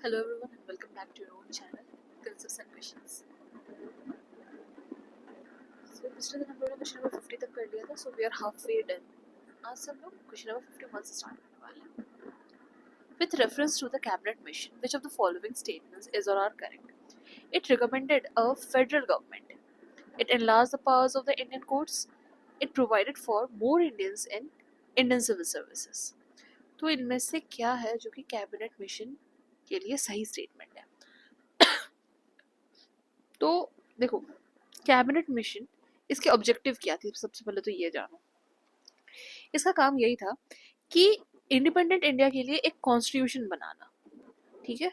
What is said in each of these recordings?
Hello everyone and welcome back to your own channel, Consistent Questions. So पिछले दिन हम लोगों ने क्वेश्चन नंबर 50 तक कर लिया था, so we are halfway done. आज से हम लोग क्वेश्चन नंबर 51 से स्टार्ट करने वाले हैं. With reference to the cabinet mission, which of the following statements is or are correct? It recommended a federal government. It enlarged the powers of the Indian courts. It provided for more Indians in Indian civil services. तो इनमें से क्या है जो कि cabinet mission के लिए सही स्टेटमेंट है? तो देखो, कैबिनेट मिशन इसके ऑब्जेक्टिव क्या थी, सबसे पहले तो ये जानो. इसका काम यही था कि इंडिपेंडेंट इंडिया के लिए एक कॉन्स्टिट्यूशन बनाना. ठीक है,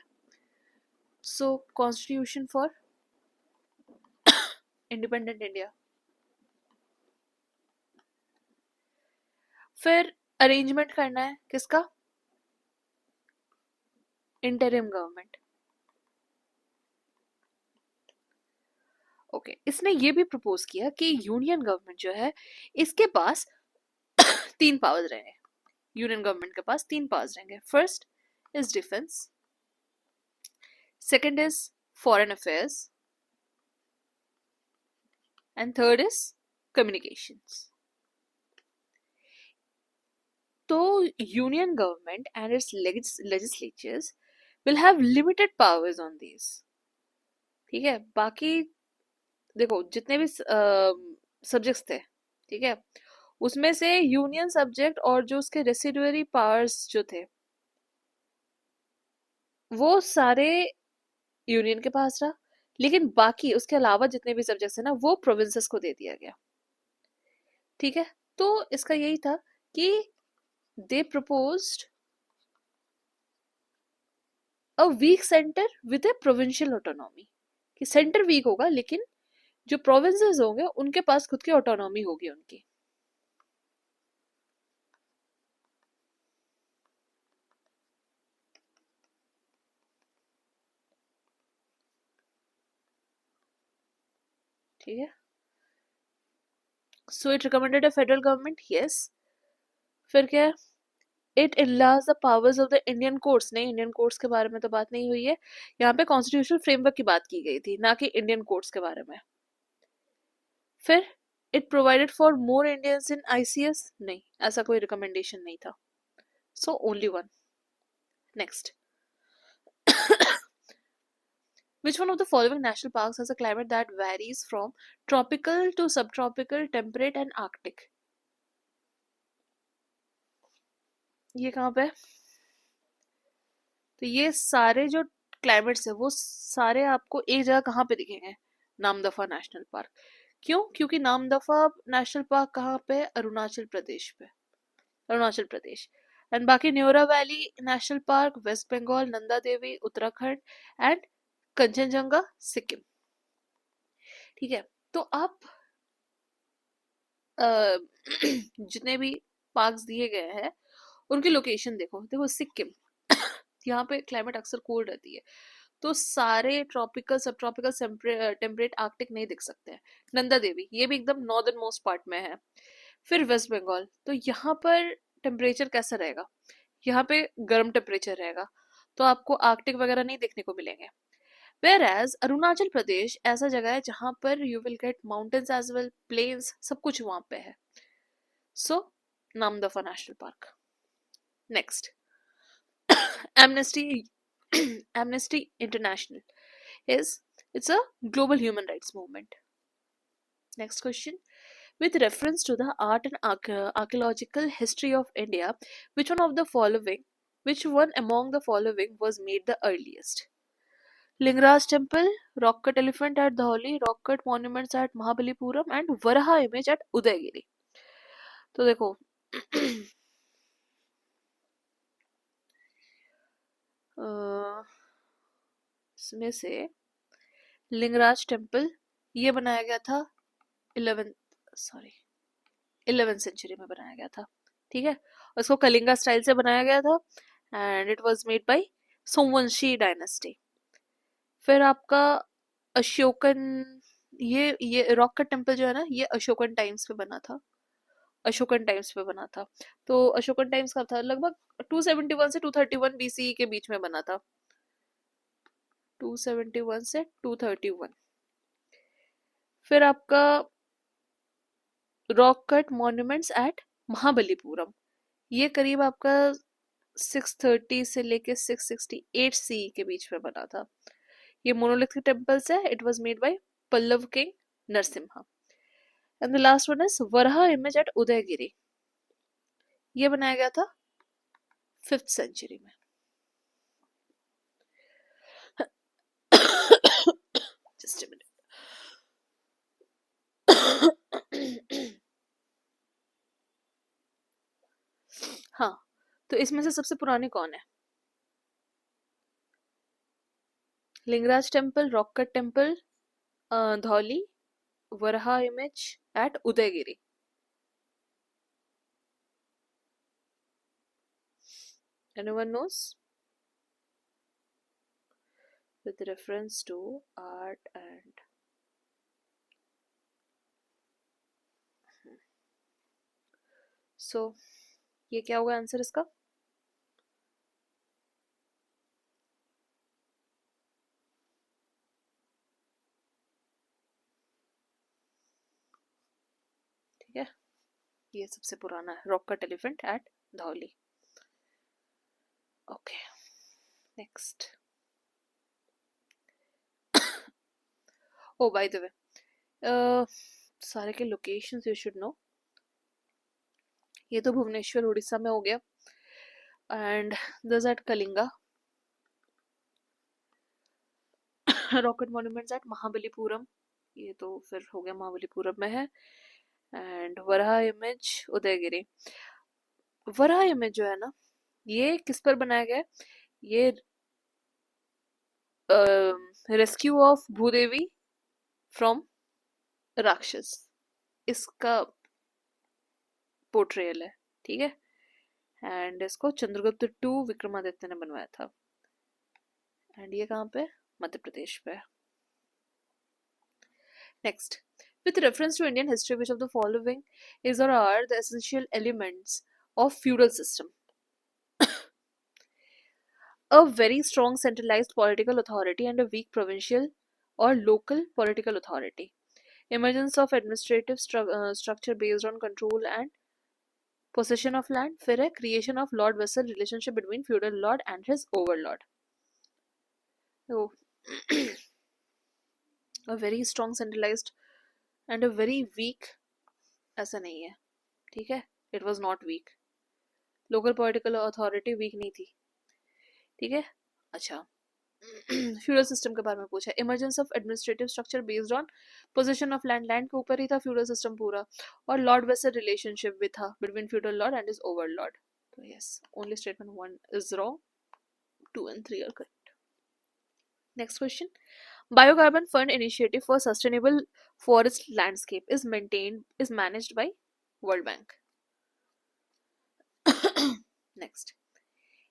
सो कॉन्स्टिट्यूशन फॉर इंडिपेंडेंट इंडिया. फिर अरेंजमेंट करना है किसका? Interim government. ओके, इसने ये भी प्रपोज किया कि यूनियन गवर्नमेंट जो है इसके पास तीन पावर्स रहेंगे. यूनियन गवर्नमेंट के पास तीन पावर्स रहेंगे. First is defence, second is foreign affairs, and third is communications. So union government and its legislatures will have limited powers on these. ठीक है, बाकी देखो जितने भी सब्जेक्ट्स थे, ठीक है, उसमें से यूनियन सब्जेक्ट और जो उसके रेसिडुअरी पावर्स जो थे वो सारे यूनियन के पास रहा, लेकिन बाकी उसके अलावा जितने भी सब्जेक्ट्स है ना वो प्रोविंसेस को दे दिया गया. ठीक है, तो इसका यही था कि they proposed a weak center with a provincial autonomy. कि सेंटर वीक होगा लेकिन जो प्रोविंसेस होंगे उनके पास खुद की ऑटोनॉमी होगी उनकी. ठीक है, so it recommended a federal government. Yes. फिर क्या है? It enlarged the powers of the Indian courts. नहीं, इंडियन कोर्ट्स के बारे में तो बात नहीं हुई है, यहाँ पे कॉन्स्टिट्यूशनल फ्रेमवर्क की बात की गई थी, ना कि इंडियन कोर्ट्स के बारे में. फिर it provided for more Indians in ICS. नहीं, ऐसा कोई रिकमेंडेशन नहीं था. So only one. Next. Which one of the following national parks has a climate that varies from tropical to subtropical, temperate and arctic? ये कहाँ पे? तो ये सारे जो क्लाइमेट्स है वो सारे आपको एक जगह कहाँ पे दिखेंगे? Namdapha national park. क्यों? क्योंकि नामदफा नेशनल पार्क कहाँ पे? अरुणाचल प्रदेश पे. अरुणाचल प्रदेश. एंड बाकी Neora Valley National Park West Bengal, Nanda Devi Uttarakhand and Kanchenjunga Sikkim. ठीक है, तो आप जितने भी पार्क्स दिए गए हैं उनकी लोकेशन देखो. देखो सिक्किम, यहाँ पे क्लाइमेट अक्सर कोल्ड रहती है, तो सारे ट्रॉपिकल, सब ट्रॉपिकल, टेम्परेट, आर्कटिक नहीं दिख सकते हैं. नंदा देवी ये भी एकदम नॉर्दर्न मोस्ट पार्ट में है. फिर वेस्ट बंगाल, तो यहाँ पर टेम्परेचर कैसा रहेगा? यहाँ पे गर्म टेम्परेचर रहेगा, तो आपको आर्कटिक वगैरह नहीं देखने को मिलेंगे. Whereas अरुणाचल प्रदेश ऐसा जगह है जहां पर you will get mountains as well, plains, सब कुछ वहां पे है. So Namdapha national park. Next. Amnesty Amnesty International is, it's a global human rights movement. Next question. With reference to the art and archaeological history of India, which one among the following was made the earliest? Lingaraj Temple, rock cut elephant at Dhauli, rock cut monuments at Mahabalipuram and Varaha image at Udaygiri. तो देखो इसमें से Lingaraj temple ये बनाया गया था 11th century में बनाया गया था. ठीक है, उसको कलिंगा स्टाइल से बनाया गया था and it was made bye Somvanshi dynasty. फिर आपका अशोकन, ये रॉक कट टेम्पल जो है ना ये अशोकन टाइम्स पे बना था. अशोकन टाइम्स पे बना था. तो अशोकन टाइम्स का था लगभग 271 से 231 बीसी के बीच में बना था. 271 से 231। फिर आपका rock cut monuments at Mahabalipuram, ये करीब आपका 630 से लेके 668 सी के बीच में बना था। ये मोनोलिथिक टेम्पल्स है। It was made by Pallava king Narasimha. And the last one is Varaha image at Udayagiri, ये बनाया गया था 5th सेंचुरी में। Just a minute. हाँ, तो इसमें से सबसे पुराने कौन है? Lingaraj temple, rock cut temple, Dhauli, Varaha image at Udayagiri. Anyone knows? With reference to art and so ये क्या होगा आंसर इसका? ठीक है, ये सबसे पुराना है, rock cut elephant at Dhauli. Okay, next. Oh by the way, सारे के लोकेशंस यू शुड नो। ये तो भुवनेश्वर उड़ीसा में हो गया, and this at Kalinga. Rock cut monuments at Mahabalipuram, ये तो फिर हो गया महाबलीपुरम में है। And Varaha image Udayagiri. Varaha image जो है ना, ये किस पर बनाया गया है? ये रेस्क्यू ऑफ भूदेवी फ्रॉम राक्षस, इसका पोर्ट्रेयल है। ठीक है, एंड इसको चंद्रगुप्त टू विक्रमादित्य ने बनवाया था। एंड ये कहाँ पे? मध्य प्रदेश पे। Next, with reference to Indian history, which of the following is or are the essential elements of feudal system? A very strong centralized political authority and a weak provincial or local political authority. Emergence of administrative structure based on control and possession of land. फिर है creation of lord vassal relationship between feudal lord and his overlord. So, a very strong centralized and a very weak, ऐसा नहीं है। ठीक है, it was not weak. local political authority weak नहीं थी। ठीक है, अच्छा। फ्यूडल सिस्टम के बारे में पूछा। Emergence of administrative structure based on position of land, land के ऊपर ही था फ्यूडल सिस्टम पूरा। और लॉर्ड वेसल रिलेशनशिप भी था between feudal lord and his overlord. तो yes, only statement 1 is wrong, 2 and 3 are correct. Next question. Biocarbon Fund Initiative for Sustainable Forest Landscape is managed by World Bank. Next.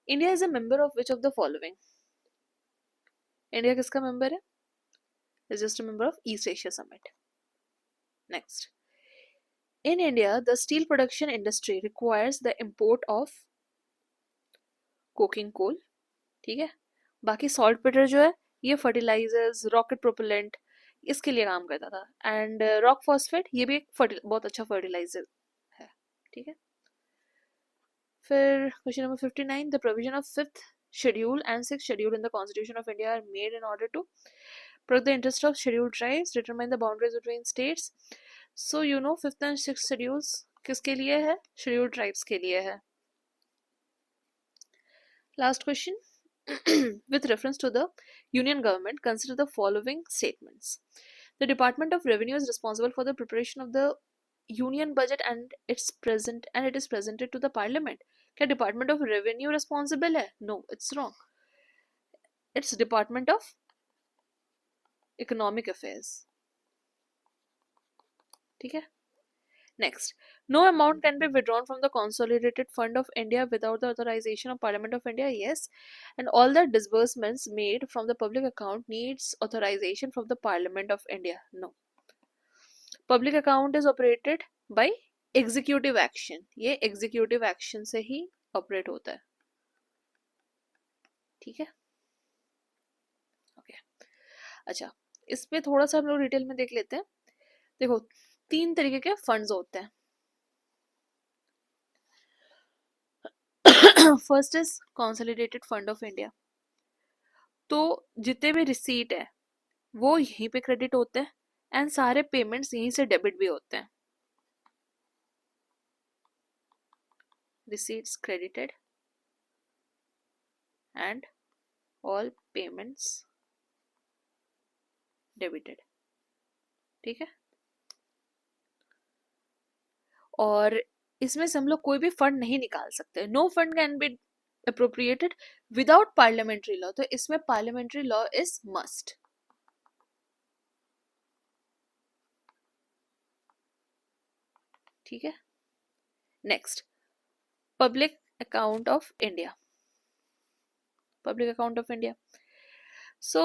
India is a member of which of the following? India किसका member है? Is just a member of East Asia Summit. Next. In India, the steel production industry requires the import of coking coal. ठीक है, बाकी salt bitter जो है ये fertilizers, rocket propellant इसके लिए काम करता था। एंड रॉक फॉस्फेट ये भी एक बहुत अच्छा फर्टिलाइजर है। ठीक है, फिर question number 59, the provision of 5th schedule and 6th schedule in the Constitution of India are made in order to protect the interest of scheduled tribes, determine the boundaries between states. So you know 5th and 6th schedules किसके लिए है? scheduled tribes के लिए है। Last question. With reference to the union government, consider the following statements. The Department of Revenue is responsible for the preparation of the union budget and it is presented to the parliament. क्या Department of Revenue responsible है? No, it's wrong. It's Department of Economic Affairs. ठीक है, next. No amount can be withdrawn from the Consolidated Fund of India without the authorization of Parliament of India. Yes, and all the disbursements made from the public account needs authorization from the Parliament of India. No. Public account is operated by executive action. ये executive action से ही operate होता है। ठीक है, okay. अच्छा, इस पे थोड़ा सा हम लोग डिटेल में देख लेते हैं। देखो, 3 तरीके के फंड्स होते हैं। First is consolidated fund of India. तो जितने भी रिसीट है वो यहीं पे क्रेडिट होते हैं एंड सारे पेमेंट्स यहीं से डेबिट भी होते हैं। receipts credited and all payments debited, ठीक है। और इसमें से हम लोग कोई भी फंड नहीं निकाल सकते। No fund can be appropriated without parliamentary law. तो इसमें पार्लियामेंट्री लॉ इज मस्ट। ठीक है। Next, public account of India. Public account of India, so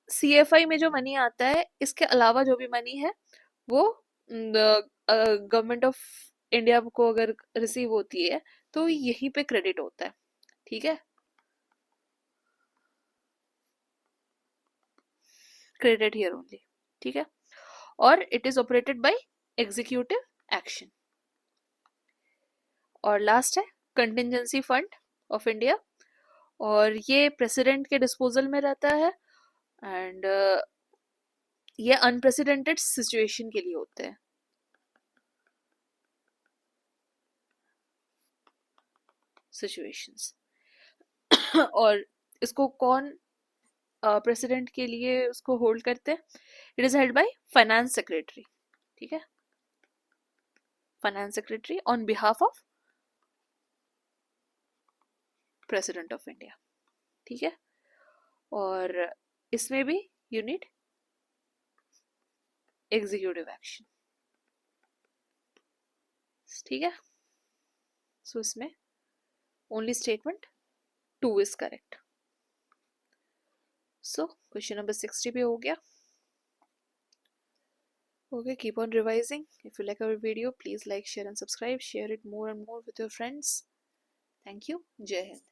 CFI में जो मनी आता है, इसके अलावा जो भी मनी है वो गवर्नमेंट ऑफ इंडिया को अगर रिसीव होती है तो यहीं पे क्रेडिट होता है। ठीक है, क्रेडिट हियर ओनली। ठीक है, और it is operated by executive action. और लास्ट है कंटिजेंसी फंड ऑफ इंडिया, और ये प्रेसिडेंट के डिस्पोजल में रहता है एंड ये अनप्रेसिडेंटेड सिचुएशन के लिए होते हैं। सिचुएशंस और इसको कौन प्रेसिडेंट के लिए उसको होल्ड करते हैं? It is held by finance secretary. ठीक है, finance secretary on behalf of president of India. ठीक है, और इसमें भी यू नीड एग्जीक्यूटिव एक्शन। ठीक है, सो इसमें only statement 2 is correct. So question number 60 पे हो गया। Okay, keep on revising. If you like our video, please like, share and subscribe. Share it more and more with your friends. Thank you. Jai Hind.